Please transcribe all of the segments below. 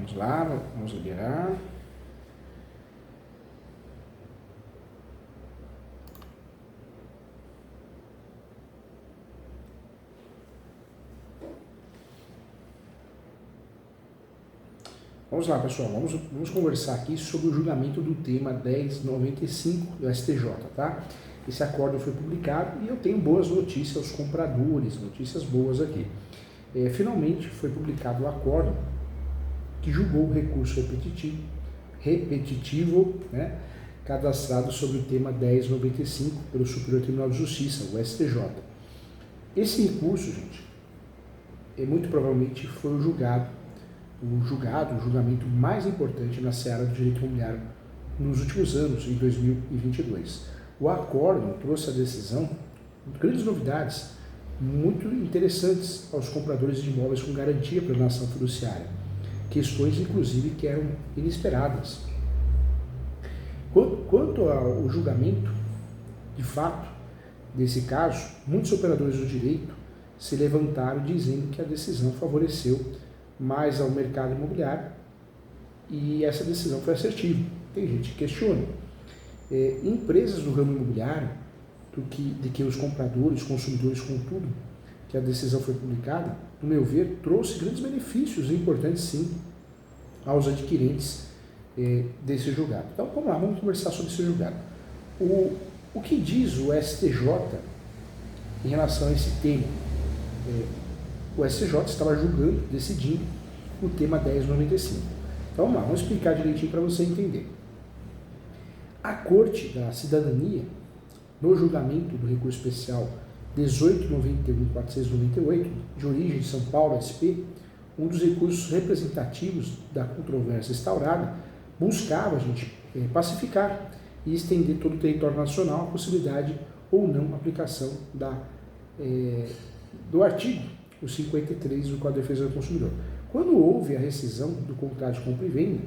Vamos lá, vamos liberar. Vamos lá, pessoal, vamos conversar aqui sobre o julgamento do tema 1095 do STJ, tá? Esse acórdão foi publicado e eu tenho boas notícias aos compradores, notícias boas aqui. Finalmente foi publicado o acórdão que julgou o recurso repetitivo, né, cadastrado sobre o tema 1095 pelo Superior Tribunal de Justiça, o STJ. Esse recurso, gente, muito provavelmente foi o julgamento mais importante na seara do direito imobiliário nos últimos anos, em 2022. O acórdão trouxe à decisão grandes novidades muito interessantes aos compradores de imóveis com garantia pela nação fiduciária, questões inclusive que eram inesperadas. Quanto ao julgamento, de fato, desse caso, muitos operadores do direito se levantaram dizendo que a decisão favoreceu mais ao mercado imobiliário e essa decisão foi assertiva. Tem gente que questiona. Empresas do ramo imobiliário, de que os compradores, consumidores, contudo, que a decisão foi publicada, no meu ver, trouxe grandes benefícios importantes, sim, aos adquirentes desse julgado. Então, vamos lá, vamos conversar sobre esse julgado. O que diz o STJ em relação a esse tema? O STJ estava julgando, decidindo o tema 1095. Então vamos lá, vamos explicar direitinho para você entender. A Corte da Cidadania, no julgamento do recurso especial 1891.498, de origem de São Paulo, SP, um dos recursos representativos da controvérsia instaurada, buscava, pacificar e estender todo o território nacional a possibilidade ou não aplicação do artigo o 53 do Código de Defesa do Consumidor. Quando houve a rescisão do contrato de compra e venda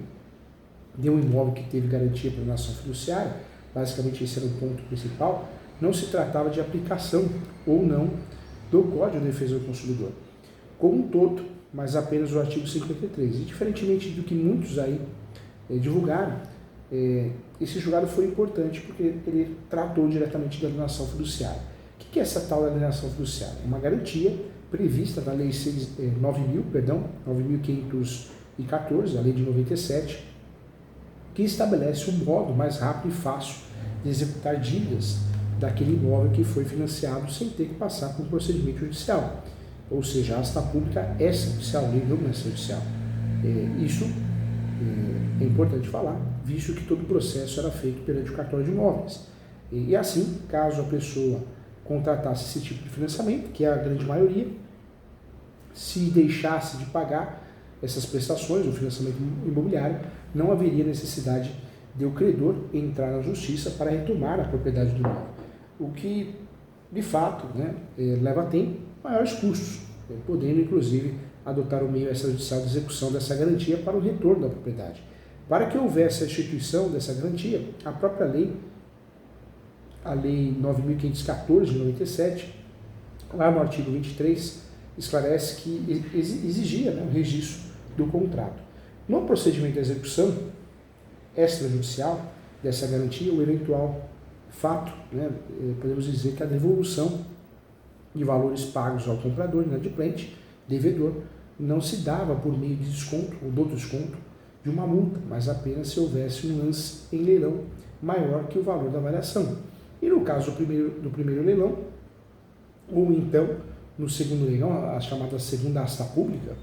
de um imóvel que teve garantia pela nação fiduciária, basicamente esse era o ponto principal, não se tratava de aplicação ou não do Código de Defesa do Consumidor como um todo, mas apenas o artigo 53. E diferentemente do que muitos aí divulgaram, esse julgado foi importante porque ele tratou diretamente da alienação fiduciária. O que é essa tal alienação fiduciária? É uma garantia prevista na Lei 9.514, a Lei de 97, que estabelece um modo mais rápido e fácil de executar dívidas daquele imóvel que foi financiado sem ter que passar por um procedimento judicial. Ou seja, a asta pública é judicial, a lei não é judicial. Isso é importante falar, visto que todo o processo era feito perante o cartório de imóveis. E assim, caso a pessoa contratasse esse tipo de financiamento, que é a grande maioria, se deixasse de pagar essas prestações, o financiamento imobiliário, não haveria necessidade de o credor entrar na justiça para retomar a propriedade do imóvel, o que, de fato, leva a tempo, maiores custos, podendo, inclusive, adotar o meio extrajudicial de execução dessa garantia para o retorno da propriedade. Para que houvesse a instituição dessa garantia, a própria lei, a Lei 9.514 de 97, lá no artigo 23, esclarece que exigia o registro do contrato. No procedimento de execução extrajudicial dessa garantia, o eventual fato, podemos dizer que a devolução de valores pagos ao comprador, inadimplente, devedor, não se dava por meio de desconto ou do desconto de uma multa, mas apenas se houvesse um lance em leilão maior que o valor da variação. E no caso do primeiro leilão, ou então no segundo leilão, a chamada segunda asta pública,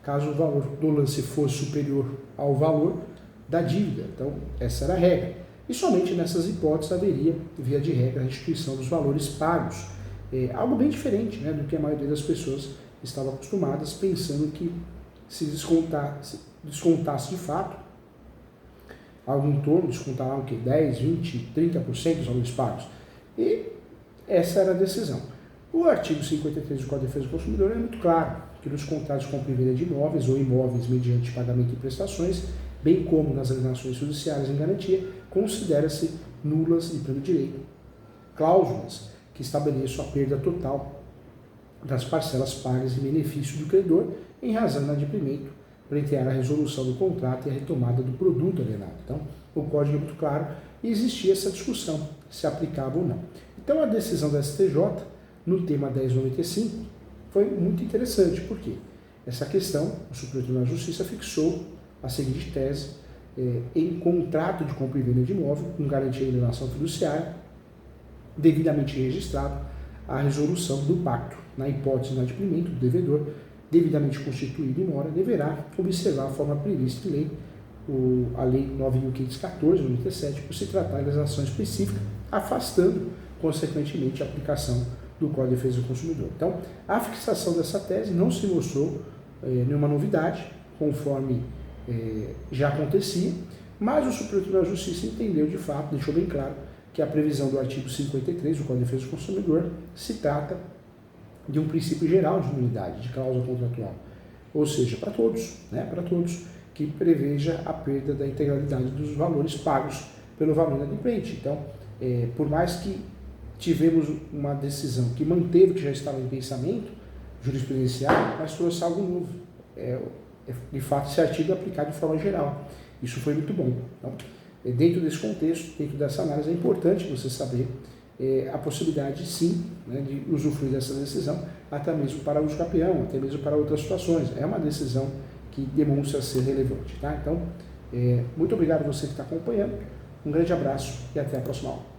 caso o valor do lance fosse superior ao valor da dívida. Então, essa era a regra. E somente nessas hipóteses haveria, via de regra, a restituição dos valores pagos. Algo bem diferente do que a maioria das pessoas estavam acostumadas, pensando que se descontasse de fato, algo em torno, descontará 10, 20, 30% dos valores pagos. E essa era a decisão. O artigo 53 do Código de Defesa do Consumidor é muito claro, que nos contratos de compra e venda de imóveis ou imóveis mediante pagamento de prestações, bem como nas alienações judiciárias em garantia, considera-se nulas e pleno direito cláusulas que estabeleçam a perda total das parcelas pagas em benefício do credor em razão do inadimplemento pleitear a resolução do contrato e a retomada do produto alienado. Então, o código é muito claro e existia essa discussão se aplicava ou não. Então, a decisão da STJ no tema 1095 foi muito interessante, porque essa questão, o Supremo Tribunal de Justiça fixou a seguinte tese: em contrato de compra e venda de imóvel, com garantia de alienação fiduciária, devidamente registrado, a resolução do pacto, na hipótese de inadimplemento do devedor, devidamente constituído em mora, deverá observar a forma prevista em lei, a Lei 9.514, 97, por se tratar de legislação específica, afastando, consequentemente, a aplicação do Código de Defesa do Consumidor. Então, a fixação dessa tese não se mostrou nenhuma novidade, conforme já acontecia, mas o Supremo Tribunal de Justiça entendeu de fato, deixou bem claro, que a previsão do artigo 53 do Código de Defesa do Consumidor se trata de um princípio geral de nulidade, de cláusula contratual, ou seja, para todos, para todos, que preveja a perda da integralidade dos valores pagos pelo valor inadimplente. Então, por mais que tivemos uma decisão que manteve o que já estava em pensamento jurisprudencial, mas trouxe algo novo. De fato, esse artigo é aplicado de forma geral. Isso foi muito bom. Então, dentro desse contexto, dentro dessa análise, é importante você saber a possibilidade, sim, de usufruir dessa decisão, até mesmo para uso campeão, até mesmo para outras situações. É uma decisão que demonstra ser relevante. Tá? Então, muito obrigado a você que está acompanhando. Um grande abraço e até a próxima aula.